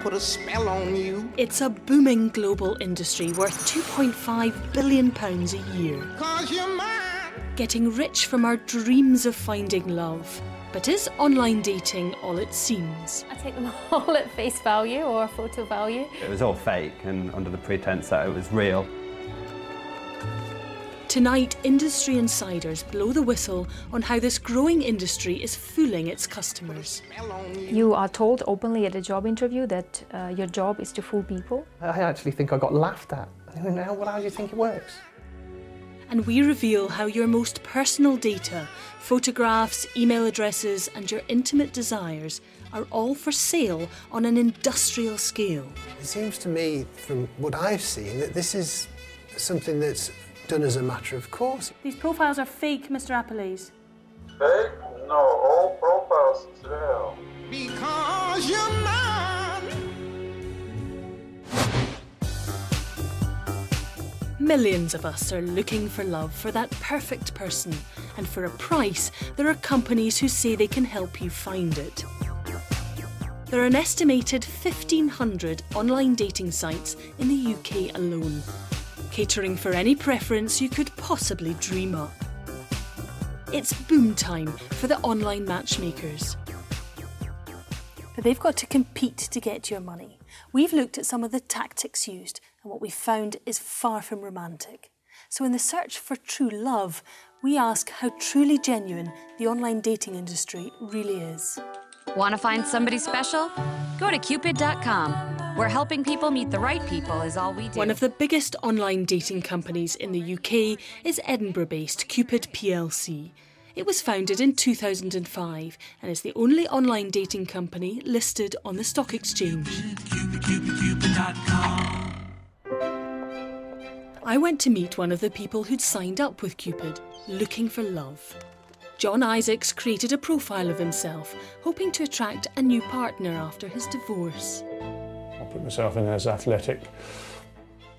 put a spell on you. It's a booming global industry worth £2.5 billion a year. 'Cause you're mine. Getting rich from our dreams of finding love. But is online dating all it seems? I take them all at face value or photo value. It was all fake and under the pretense that it was real. Tonight, industry insiders blow the whistle on how this growing industry is fooling its customers. You are told openly at a job interview that your job is to fool people. I actually think I got laughed at. How do you think it works? And we reveal how your most personal data, photographs, email addresses and your intimate desires are all for sale on an industrial scale. It seems to me, from what I've seen, that this is something that's done as a matter of course. These profiles are fake, Mr. Appelese. Fake? No, all profiles is real. Because you're mine. Millions of us are looking for love, for that perfect person. And for a price, there are companies who say they can help you find it. There are an estimated 1,500 online dating sites in the UK alone, catering for any preference you could possibly dream up. It's boom time for the online matchmakers. But they've got to compete to get your money. We've looked at some of the tactics used, and what we've found is far from romantic. So in the search for true love, we ask how truly genuine the online dating industry really is. Want to find somebody special? Go to Cupid.com, where helping people meet the right people is all we do. One of the biggest online dating companies in the UK is Edinburgh-based Cupid plc. It was founded in 2005 and is the only online dating company listed on the stock exchange. I went to meet one of the people who'd signed up with Cupid, looking for love. John Isaacs created a profile of himself, hoping to attract a new partner after his divorce. I put myself in as athletic.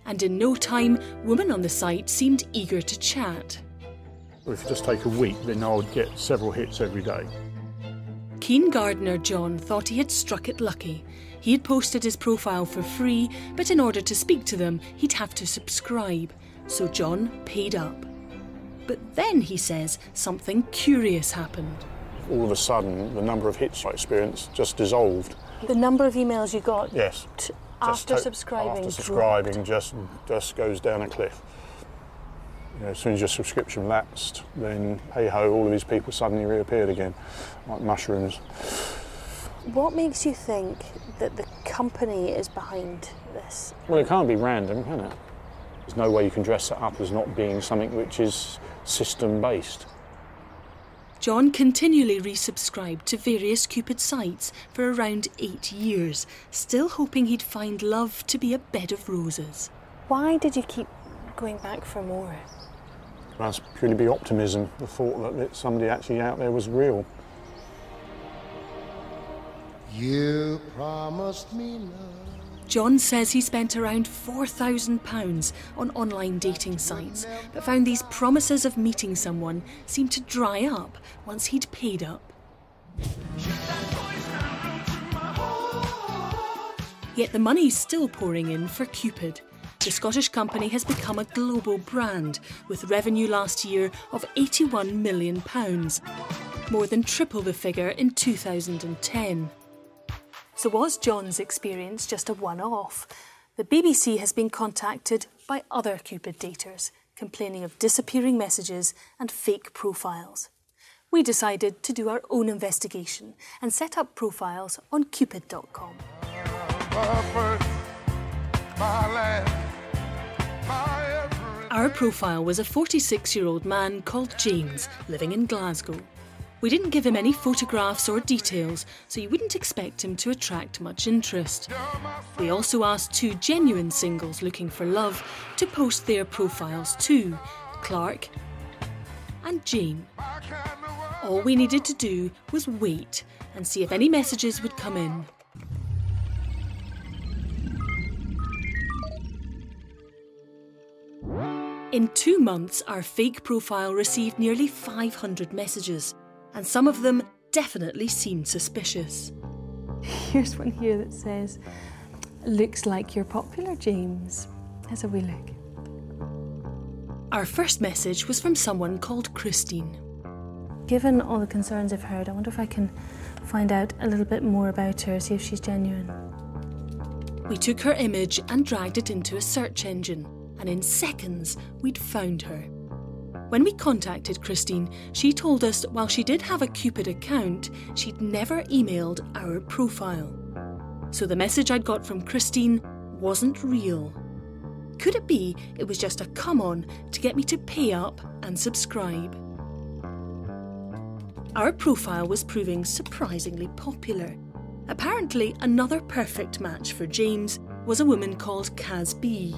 And in no time, women on the site seemed eager to chat. If you just take a week, then I would get several hits every day. Keen gardener John thought he had struck it lucky. He had posted his profile for free, but in order to speak to them, he'd have to subscribe. So John paid up. But then, he says, something curious happened. All of a sudden, the number of hits I experienced just dissolved. The number of emails you got Yes. after subscribing just goes down a cliff. You know, as soon as your subscription lapsed, then hey ho, all of these people suddenly reappeared again, like mushrooms. What makes you think that the company is behind this? Well, it can't be random, can it? There's no way you can dress it up as not being something which is system-based. John continually resubscribed to various Cupid sites for around 8 years, still hoping he'd find love to be a bed of roses. Why did you keep going back for more? That's purely be optimism, the thought that somebody actually out there was real. You promised me love. John says he spent around £4,000 on online dating sites, but found these promises of meeting someone seemed to dry up once he'd paid up. Yet the money's still pouring in for Cupid. The Scottish company has become a global brand, with revenue last year of £81 million, more than triple the figure in 2010. So was John's experience just a one-off? The BBC has been contacted by other Cupid daters, complaining of disappearing messages and fake profiles. We decided to do our own investigation and set up profiles on Cupid.com. Our profile was a 46-year-old man called James, living in Glasgow. We didn't give him any photographs or details, so you wouldn't expect him to attract much interest. We also asked 2 genuine singles looking for love to post their profiles too, Clark and Jane. All we needed to do was wait and see if any messages would come in. In 2 months, our fake profile received nearly 500 messages, and some of them definitely seemed suspicious. Here's one here that says, "Looks like you're popular, James." Let's have a wee look. Our first message was from someone called Christine. Given all the concerns I've heard, I wonder if I can find out a little bit more about her, see if she's genuine. We took her image and dragged it into a search engine, and in seconds we'd found her. When we contacted Christine, she told us while she did have a Cupid account, she'd never emailed our profile. So the message I'd got from Christine wasn't real. Could it be it was just a come-on to get me to pay up and subscribe? Our profile was proving surprisingly popular. Apparently, another perfect match for James was a woman called Kaz B.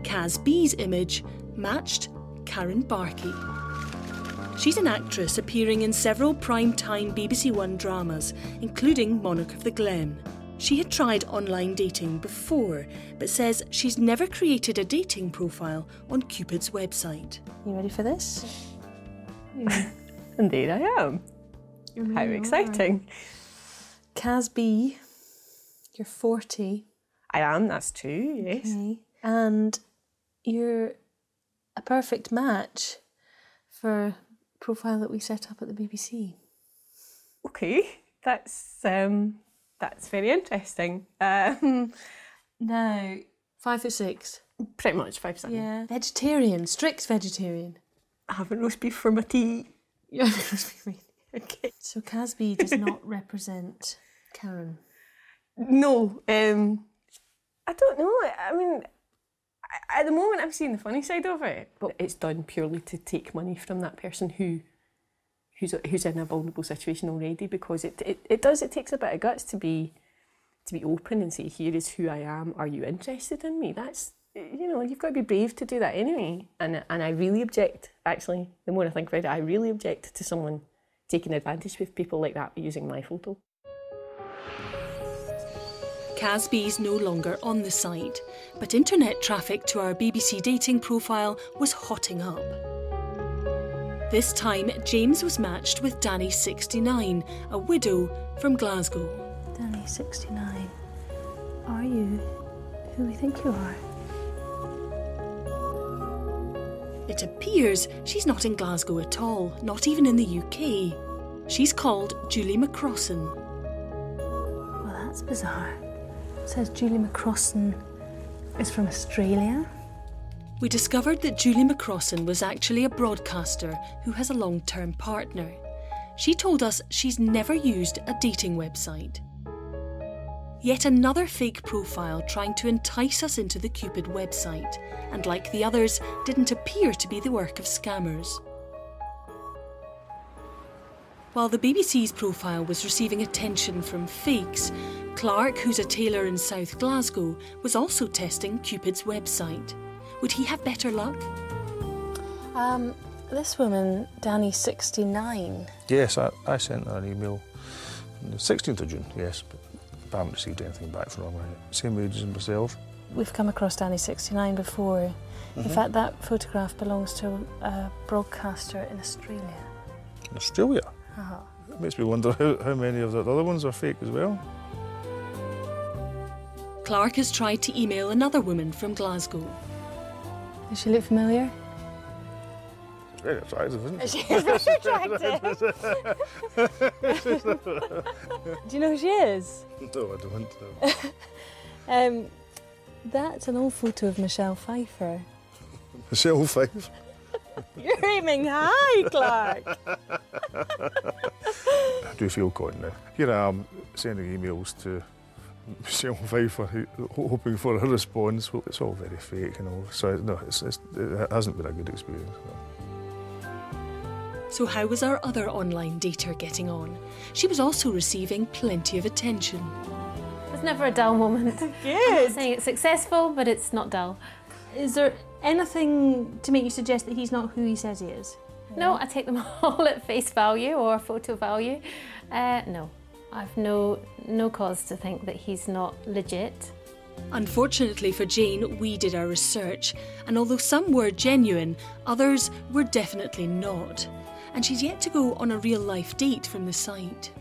Kaz B's image matched Karen Barkey. She's an actress appearing in several prime-time BBC One dramas, including Monarch of the Glen. She had tried online dating before, but says she's never created a dating profile on Cupid's website. You ready for this? And there I am. How exciting. Kaz B, you're 40. I am, that's true, yes. Okay. And you're a perfect match for a profile that we set up at the BBC. Okay, that's very interesting. Now, 5 or 6? Pretty much 5 7. Yeah. Vegetarian, strict vegetarian. Having roast beef for my tea. Yeah, okay. So Kaz B does not represent Karen? No, I don't know. I mean, at the moment I'm seeing the funny side of it, but it's done purely to take money from that person who's in a vulnerable situation already, because it takes a bit of guts to be open and say, here is who I am, are you interested in me? That's, you know, you've got to be brave to do that anyway. And I really object, actually, the more I think about it, I really object to someone taking advantage with people like that using my photo. Kaz B's no longer on the site, but internet traffic to our BBC dating profile was hotting up. This time, James was matched with Danny 69, a widow from Glasgow. Danny 69, are you who we think you are? It appears she's not in Glasgow at all, not even in the UK. She's called Julie McCrossan. Well, that's bizarre. It says Julie McCrossan is from Australia. We discovered that Julie McCrossan was actually a broadcaster who has a long-term partner. She told us she's never used a dating website. Yet another fake profile trying to entice us into the Cupid website, and like the others, didn't appear to be the work of scammers. While the BBC's profile was receiving attention from fakes, Clark, who's a tailor in South Glasgow, was also testing Cupid's website. Would he have better luck? This woman, Danny 69. Yes, I sent her an email on the 16th of June, yes, but I haven't received anything back from her. Same age as myself. We've come across Danny 69 before. In fact, that photograph belongs to a broadcaster in Australia. In Australia? It makes me wonder how many of the other ones are fake as well. Clark has tried to email another woman from Glasgow. Does she look familiar? She's very attractive, isn't she? She's very attractive. Do you know who she is? No, I don't. That's an old photo of Michelle Pfeiffer. Michelle Pfeiffer? You're aiming high, Clark. I do feel caught now. Here I am sending emails to Michelle Pfeiffer, hoping for a response. Well, it's all very fake and all. So no, it hasn't been a good experience. No. So how was our other online dater getting on? She was also receiving plenty of attention. It's never a dull moment. Good. I'm not saying it's successful, but it's not dull. Is there anything to make you suggest that he's not who he says he is? No, I take them all at face value or photo value. No, I've no cause to think that he's not legit. Unfortunately for Jane, we did our research, and although some were genuine, others were definitely not. And she's yet to go on a real-life date from the site.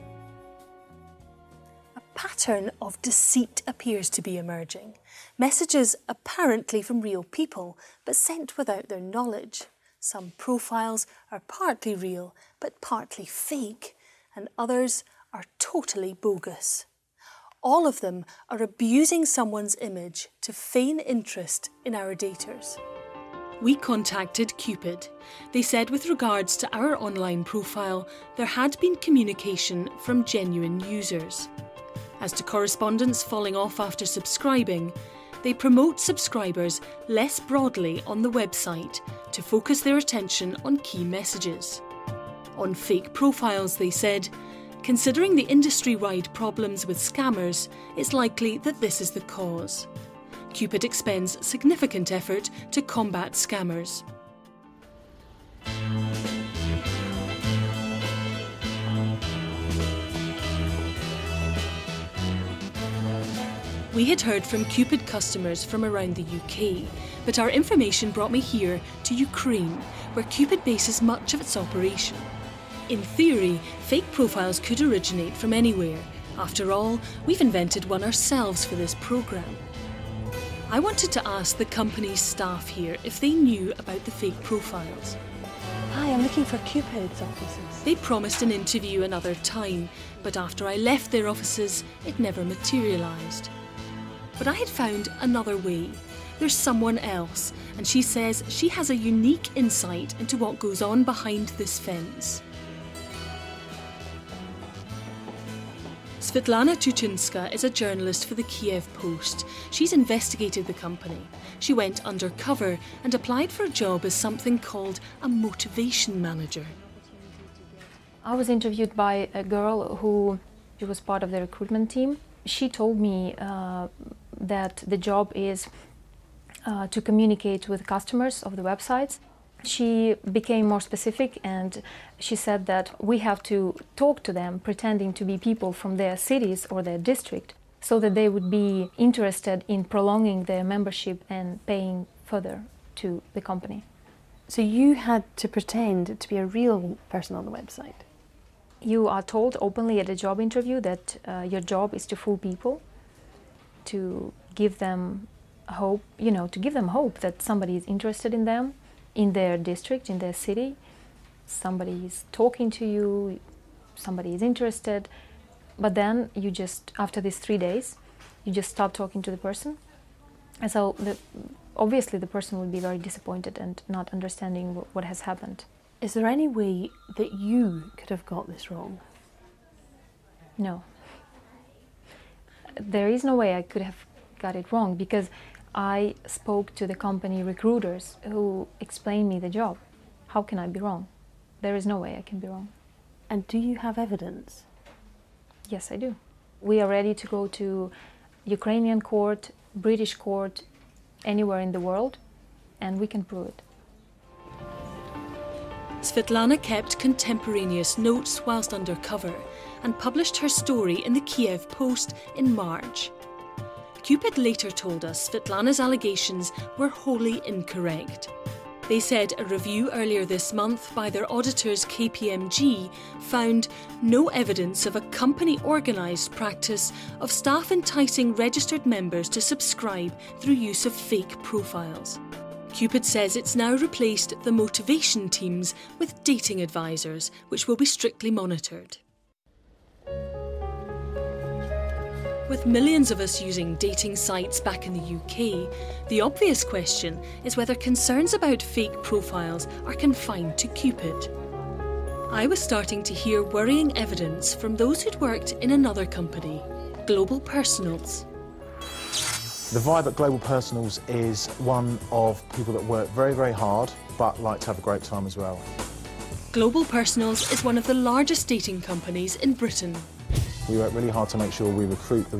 A pattern of deceit appears to be emerging. Messages apparently from real people, but sent without their knowledge. Some profiles are partly real, but partly fake, and others are totally bogus. All of them are abusing someone's image to feign interest in our daters. We contacted Cupid. They said with regards to our online profile, there had been communication from genuine users. As to correspondence falling off after subscribing, they promote subscribers less broadly on the website to focus their attention on key messages. On fake profiles, they said, considering the industry-wide problems with scammers, it's likely that this is the cause. Cupid expends significant effort to combat scammers. We had heard from Cupid customers from around the UK, but our information brought me here to Ukraine, where Cupid bases much of its operation. In theory, fake profiles could originate from anywhere. After all, we've invented one ourselves for this programme. I wanted to ask the company's staff here if they knew about the fake profiles. Hi, I'm looking for Cupid's offices. They promised an interview another time, but after I left their offices, it never materialised. But I had found another way. There's someone else, and she says she has a unique insight into what goes on behind this fence. Svetlana Tuchinska is a journalist for the Kiev Post. She's investigated the company. She went undercover and applied for a job as something called a motivation manager. I was interviewed by a girl who was part of the recruitment team. She told me that the job is to communicate with customers of the websites. She became more specific and she said that we have to talk to them pretending to be people from their cities or their district so that they would be interested in prolonging their membership and paying further to the company. So you had to pretend to be a real person on the website? You are told openly at a job interview that your job is to fool people, to give them hope, to give them hope that somebody is interested in them, in their district, in their city. Somebody is talking to you, somebody is interested, but then you just, after these 3 days, you just stop talking to the person. And so obviously the person will be very disappointed and not understanding what has happened. Is there any way that you could have got this wrong? No. There is no way I could have got it wrong because I spoke to the company recruiters who explained me the job. How can I be wrong? There is no way I can be wrong. And do you have evidence? Yes, I do. We are ready to go to Ukrainian court, British court, anywhere in the world, and we can prove it. Svetlana kept contemporaneous notes whilst undercover and published her story in the Kiev Post in March. Cupid later told us Svetlana's allegations were wholly incorrect. They said a review earlier this month by their auditors KPMG found no evidence of a company-organised practice of staff enticing registered members to subscribe through use of fake profiles. Cupid says it's now replaced the motivation teams with dating advisors, which will be strictly monitored. With millions of us using dating sites back in the UK, the obvious question is whether concerns about fake profiles are confined to Cupid. I was starting to hear worrying evidence from those who'd worked in another company, Global Personals. The vibe at Global Personals is one of people that work very, very hard, but like to have a great time as well. Global Personals is one of the largest dating companies in Britain. We work really hard to make sure we recruit the